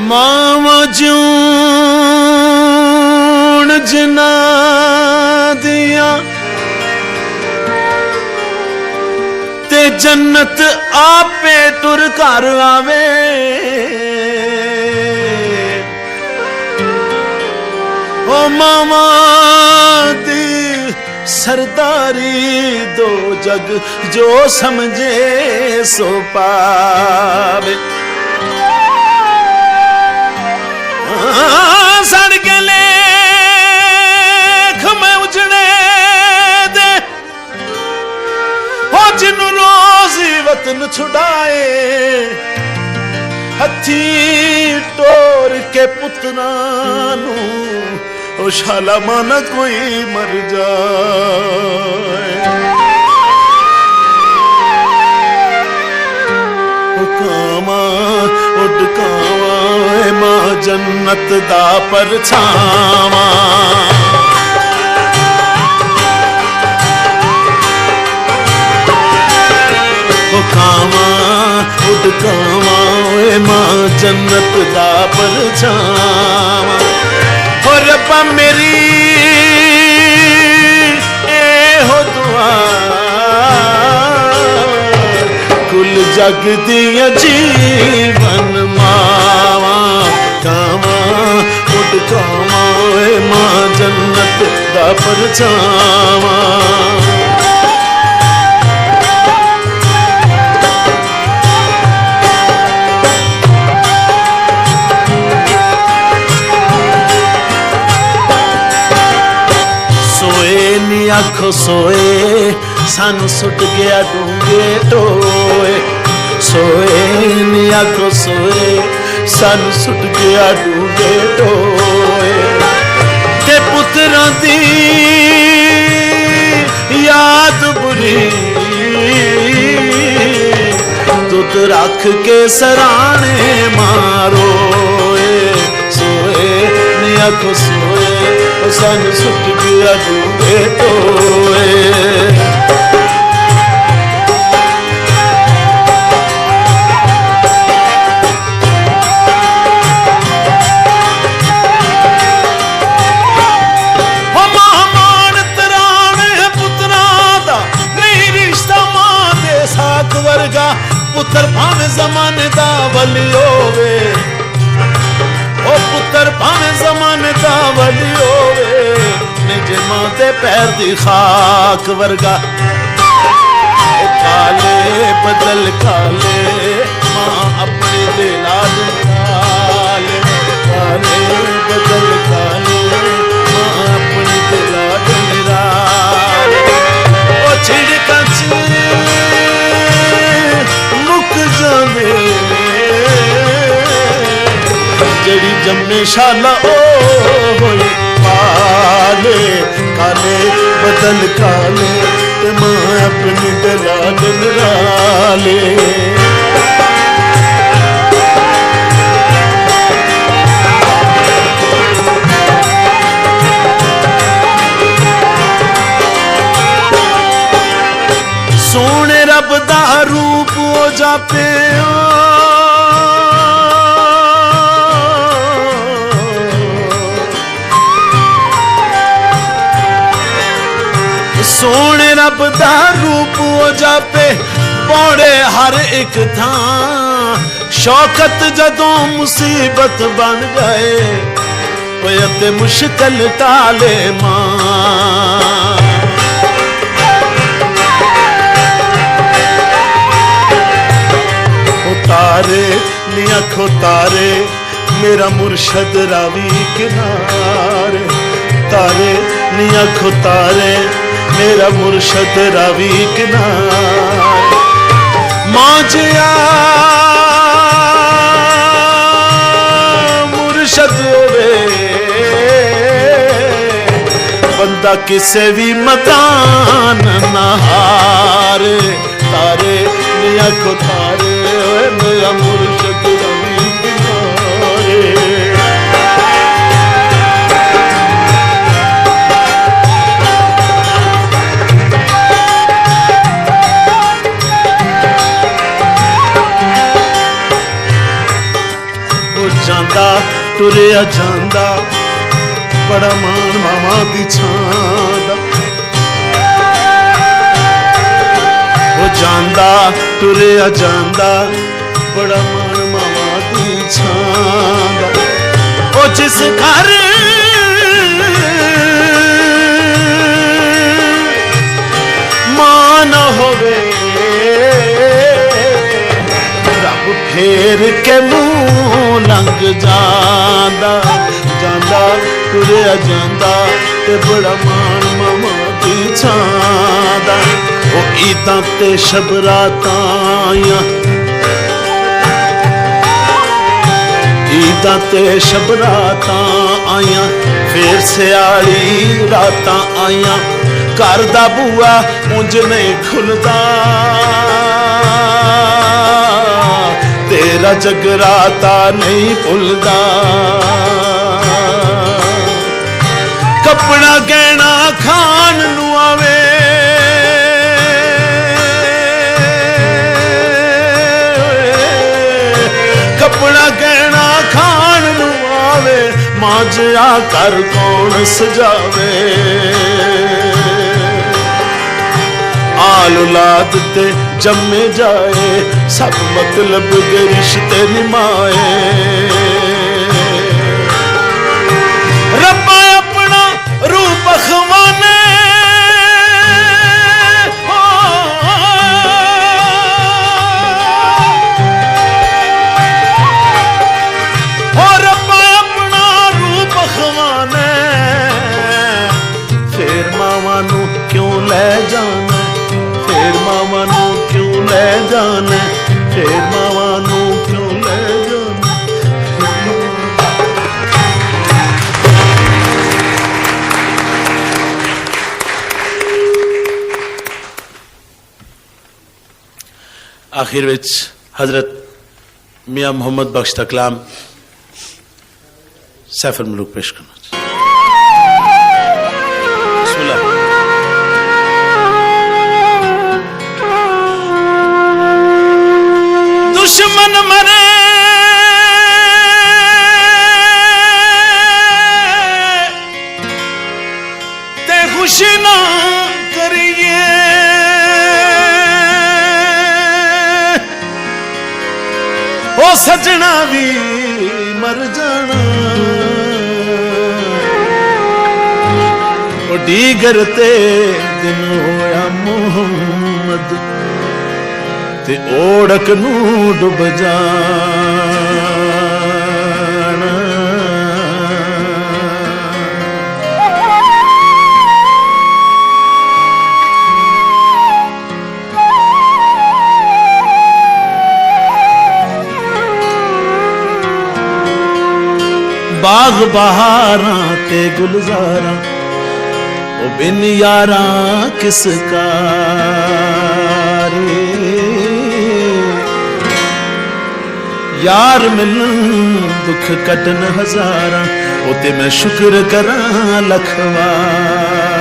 मावा जून जिना दिया ते जन्नत आपे तुर कर आवे। ओ मावा दी सरदारी दो जग जो समझे सो पावे। सड़के लेख में उजड़े दे हो जिन्नू रोजी वतन छुड़ाए। हथी टोर के पुतना नू ओ शाला माना कोई मर जाए। कामा उड कावा मां जन्नत दा परछावा। कावा उड कावा मां जन्नत दा परछावा। और रब्बा मेरी ए हो दुआ कुल जग दिया जीवन मावा। कावा उड कावा मां जन्नत दा परछावा। आखो सोए सानू सुट गया डूंगे टोए। सोए नी आखो सोए सानू सुट गया डूंगे टोए। ते पुत्रा दी याद बुरी दुध रख के सराणे मारो। सोए नी आखो सोए सानू सुट गया डूंगे टोए। महामान तराण पुत्रा दा नहीं रिश्ता मां दे साथ वर्गा। पुत्र भावे जमाने दा वली होवे। ओ पुत्र भावे जमाने दा वली होवे। निज मां दे पैर दी खाक वर्गा। काले बदल काले मां अपने दे लाल काले। काले बदल काले मां अपने दे लाल निराले। ओ छिड़का मुक जावे जड़ी जम्मे शाला ओ होए काले। काले बदल काले ते मां अपनी गला डराले। सोने रब दा रूप हो जापे। सोने रब दा रूप हो जापे पौड़े हर एक थां। शौकत जदों मुसीबत बन जाए ते मुश्किल टाले मां। तारे नी आखो तारे मेरा मुर्शद रावी किनारे। तारे नी आखो तारे मेरा मुर्शद रावी किनारे। मौजिया मुर्शद होवे बंदा किसे भी मकान नहारे। तारे नी आखो तारे मेरा मुर्शद रावी किनारे। ਜਾਂਦਾ ਟੁਰਿਆ ਜਾਂਦਾ ਬੜਾ ਮਾਣ ਮਾਵਾਂ ਦੀ ਛਾਂ ਦਾ ਉਹ ਜਾਂਦਾ ਟੁਰਿਆ ਜਾਂਦਾ ਬੜਾ ਮਾਣ ਮਾਵਾਂ ਦੀ ਛਾਂ ਦਾ ਉਹ ਜਿਸ ਘਰ ਮਾਂ ਨਾ ਹੋਵੇ ਰੱਬ ਫੇਰ ਕੇ ਮੂੰਹ ਲੰਘ ਜਾਂਦਾ ਜਾਂਦਾ ਟੁਰਿਆ ਜਾਂਦਾ ਤੇ ਬੜਾ ਮਾਣ ਮਾਵਾਂ ਦੀ ਛਾਂ ਦਾ ਉਹ ਈਦਾਂ ਤੇ ਸ਼ਬਰਾਤਾਂ ਆਈਆਂ ਈਦਾਂ ਤੇ ਸ਼ਬਰਾਤਾਂ ਆਈਆਂ ਫੇਰ ਸਿਆਲੀ ਰਾਤਾਂ ਆਈਆਂ ਘਰ ਦਾ ਬੂਆ ਉਂਝ ਨਹੀਂ ਖੁੱਲਦਾ ਤੇਰਾ ਜਗਰਾਤਾ ਨਹੀਂ ਭੁੱਲਦਾ ਕੱਪੜਾ ਗਹਿਣਾ ਖਾਣ ਨੂੰ ਆਵੇ ਕੱਪੜਾ ਗਹਿਣਾ ਖਾਣ ਨੂੰ ਆਵੇ ਮਾਂਜਿਆ ਘਰ ਕੌਣ ਸਜਾਵੇ ਆਲ ਔਲਾਦ ਤੇ ਜੰਮੇ ਜਾਏ ਸਭ ਮਤਲਬ ਦੇ ਰਿਸ਼ਤੇ ਨਿਮਾਏ ਰੱਬਾ ਆਪਣਾ ਰੂਪ ਖਵਾਨੇ ਹੋ ਰੱਬਾ ਆਪਣਾ ਰੂਪ ਖਵਾਨੇ ਫੇਰ ਮਾਵਾਂ ਨੂੰ ਕਿਉਂ ਲੈ ਜਾਣਾ ਫੇਰ ਮਾਵਾਂ ਨੂੰ ਕਿਉਂ ਲੈ ਜਾਣਾ ਫੇਰ ਮਾਵਾਂ ਨੂੰ ਕਿਉਂ ਲੈ ਜਾਣਾ आखिर विच हजरत मियाँ मोहम्मद बख्श दा कलाम सैफ अल मुलूक पेश करना दुश्मन मरे ते खुशी ना करिए ओ सजना भी मर जाना ओ डीगर ते दिन होया मोहम्मद ते ओढ़क नू डुब जाना बाग बहारां ते गुलजारां ओ बिन यारां किस रे यार मिलन दुख कटन हजारां ओ ते मैं शुक्र करां लखवार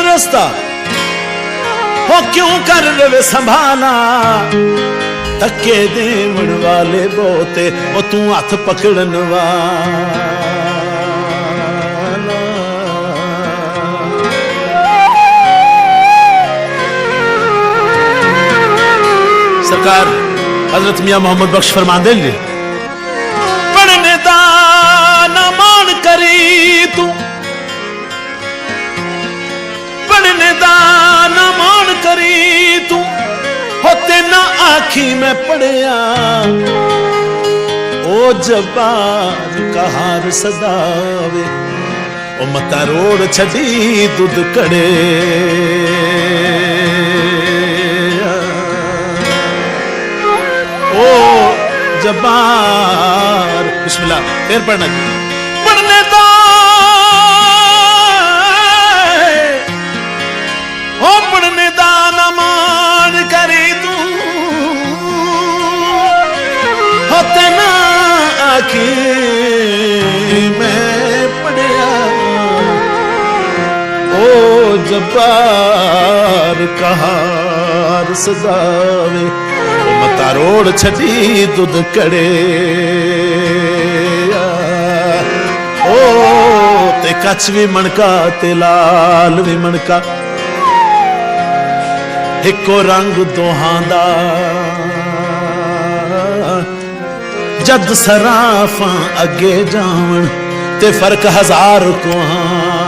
रस्ता हो क्यों कर रवे संभाला तके देवन वाले बोते ओ तू हथ पकड़न वाला सरकार हजरत मियाँ मोहम्मद बख्श फरमांदे ने पढ़ने दा ना मान करी तू पढ़ने दा ना मान करी तू होते ना आखी में पढ़िया ओ जबार कहार सदावे ओ मता रोड छड़ी दूध कड़े ओ जबार बिस्मिल्लाह फिर पढ़ना पढ़ने दा ओ पढ़ने दा ना मान करी तू होते ना आखी जब्बार कहार सदावे मता रोड़ छड़ी दुध कड़े ओ ते कच्छ भी मणका ते लाल भी मणका इको रंग दोहां दा जद सराफां अगे जावण ते फर्क हजार कोहां